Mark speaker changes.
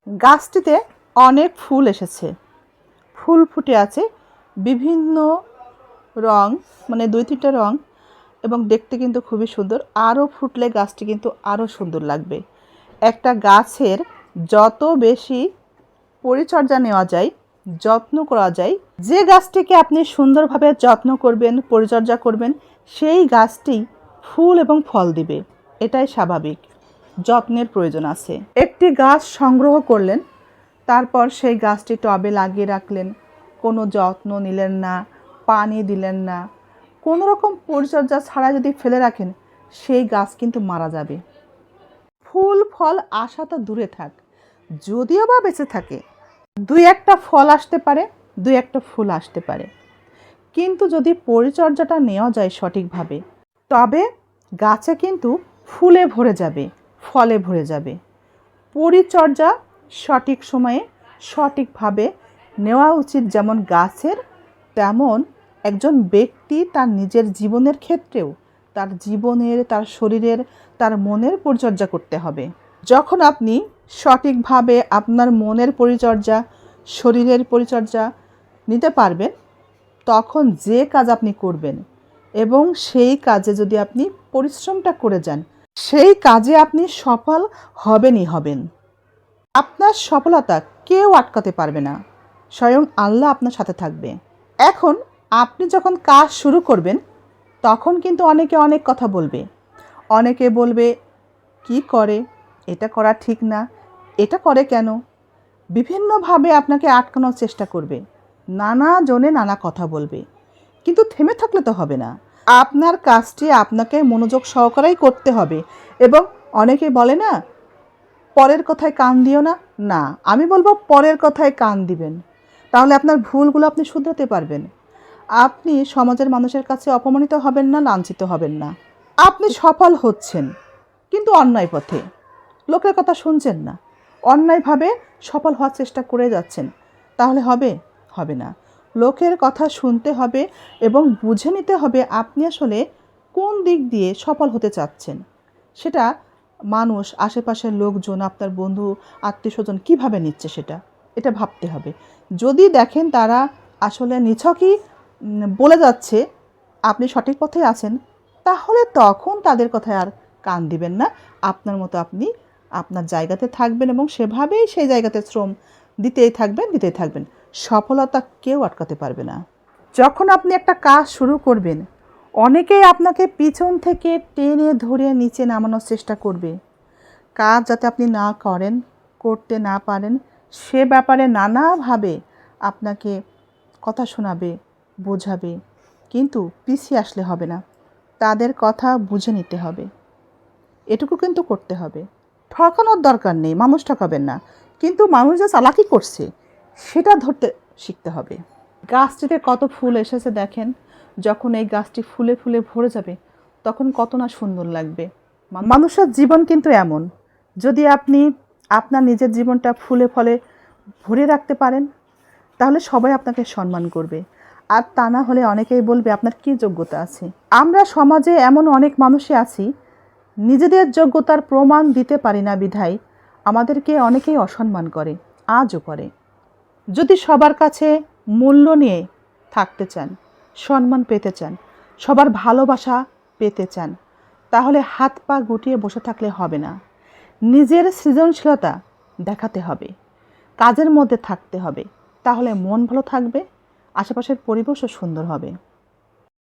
Speaker 1: গাছটিতে অনেক ফুল এসেছে, ফুল ফুটে আছে বিভিন্ন রং, মানে 2-3টা রং, এবং দেখতে কিন্তু খুবই সুন্দর। আরও ফুটলে গাছটি কিন্তু আরও সুন্দর লাগবে। একটা গাছের যত বেশি পরিচর্যা নেওয়া যায়, যত্ন করা যায়, যে গাছটিকে আপনি সুন্দরভাবে যত্ন করবেন, পরিচর্যা করবেন, সেই গাছটি ফুল এবং ফল দিবে। এটাই স্বাভাবিক। যত্নের প্রয়োজন আছে। একটি গাছ সংগ্রহ করলেন, তারপর সেই গাছটি টবে লাগিয়ে রাখলেন, কোনো যত্ন নিলেন না, পানি দিলেন না, কোনো রকম পরিচর্যা ছাড়া যদি ফেলে রাখেন, সেই গাছ কিন্তু মারা যাবে। ফুল ফল আসা তো দূরে থাক, যদিও বা বেঁচে থাকে 2-1টা ফল আসতে পারে, 2-1টা ফুল আসতে পারে, কিন্তু যদি পরিচর্যাটা নেওয়া যায় সঠিকভাবে, তবে গাছে কিন্তু ফুলে ভরে যাবে, ফলে ভরে যাবে। পরিচর্যা সঠিক সময়ে সঠিকভাবে নেওয়া উচিত, যেমন গাছের, তেমন একজন ব্যক্তি তার নিজের জীবনের ক্ষেত্রেও তার জীবনের, তার শরীরের, তার মনের পরিচর্যা করতে হবে। যখন আপনি সঠিকভাবে আপনার মনের পরিচর্যা, শরীরের পরিচর্যা নিতে পারবেন, তখন যে কাজ আপনি করবেন এবং সেই কাজে যদি আপনি পরিশ্রমটা করে যান, সেই কাজে আপনি সফল হবেনই হবেন। আপনার সফলতা কেউ আটকাতে পারবে না, স্বয়ং আল্লাহ আপনার সাথে থাকবে। এখন আপনি যখন কাজ শুরু করবেন, তখন কিন্তু অনেকে অনেক কথা বলবে। অনেকে বলবে, কি করে, এটা করা ঠিক না, এটা করে কেন, বিভিন্নভাবে আপনাকে আটকানোর চেষ্টা করবে, নানা জনে নানা কথা বলবে। কিন্তু থেমে থাকলে তো হবে না। আপনার কাজটি আপনাকে মনোযোগ সহকারেই করতে হবে। এবং অনেকে বলে না, পরের কথায় কান দিও না। না, আমি বলবো পরের কথায় কান দিবেন, তাহলে আপনার ভুলগুলো আপনি শুধরাতে পারবেন। আপনি সমাজের মানুষের কাছে অপমানিত হবেন না, লাঞ্ছিত হবেন না। আপনি সফল হচ্ছেন, কিন্তু অন্যায় পথে, লোকের কথা শুনছেন না, অন্যায়ভাবে সফল হওয়ার চেষ্টা করে যাচ্ছেন, তাহলে হবে? হবে না। লোকের কথা শুনতে হবে এবং বুঝে নিতে হবে আপনি আসলে কোন দিক দিয়ে সফল হতে চাচ্ছেন। সেটা মানুষ, আশেপাশের লোকজন, আপনার বন্ধু, আত্মীয়স্বজন কীভাবে নিচ্ছে এটা ভাবতে হবে। যদি দেখেন তারা আসলে নিছকই বলে যাচ্ছে আপনি সঠিক পথে আছেন, তাহলে তখন তাদের কথায় আর কান দিবেন না। আপনার মতো আপনি আপনার জায়গাতে থাকবেন এবং সেভাবেই সেই জায়গাতে শ্রম দিতেই থাকবেন। সফলতা কেউ আটকাতে পারবে না। যখন আপনি একটা কাজ শুরু করবেন, অনেকেই আপনাকে পিছন থেকে টেনে ধরে নিচে নামানোর চেষ্টা করবে। কাজ যাতে আপনি না করেন, করতে না পারেন, সে ব্যাপারে নানাভাবে আপনাকে কথা শোনাবে, বোঝাবে, কিন্তু পিছিয়ে আসলে হবে না। তাদের কথা বুঝে নিতে হবে, এটুকু কিন্তু করতে হবে। ঠকানোর দরকার নেই, মানুষ ঠকাবেন না, কিন্তু মানুষ যে চালাকি করছে সেটা ধরতে শিখতে হবে। গাছটিতে কত ফুল এসেছে দেখেন, যখন এই গাছটি ফুলে ফুলে ভরে যাবে, তখন কত না সুন্দর লাগবে। মানুষের জীবন কিন্তু এমন, যদি আপনি আপনার নিজের জীবনটা ফুলে ফলে ভরে রাখতে পারেন, তাহলে সবাই আপনাকে সম্মান করবে। আর তা না হলে অনেকেই বলবে আপনার কী যোগ্যতা আছে। আমরা সমাজে এমন অনেক মানুষই আছি, নিজেদের যোগ্যতার প্রমাণ দিতে পারি না বিধায় আমাদেরকে অনেকেই অসম্মান করে, আজও করে। যদি সবার কাছে মূল্য নিয়ে থাকতে চান, সম্মান পেতে চান, সবার ভালোবাসা পেতে চান, তাহলে হাত পা গুটিয়ে বসে থাকলে হবে না। নিজের সৃজনশীলতা দেখাতে হবে, কাজের মধ্যে থাকতে হবে, তাহলে মন ভালো থাকবে, আশেপাশের পরিবেশও সুন্দর হবে।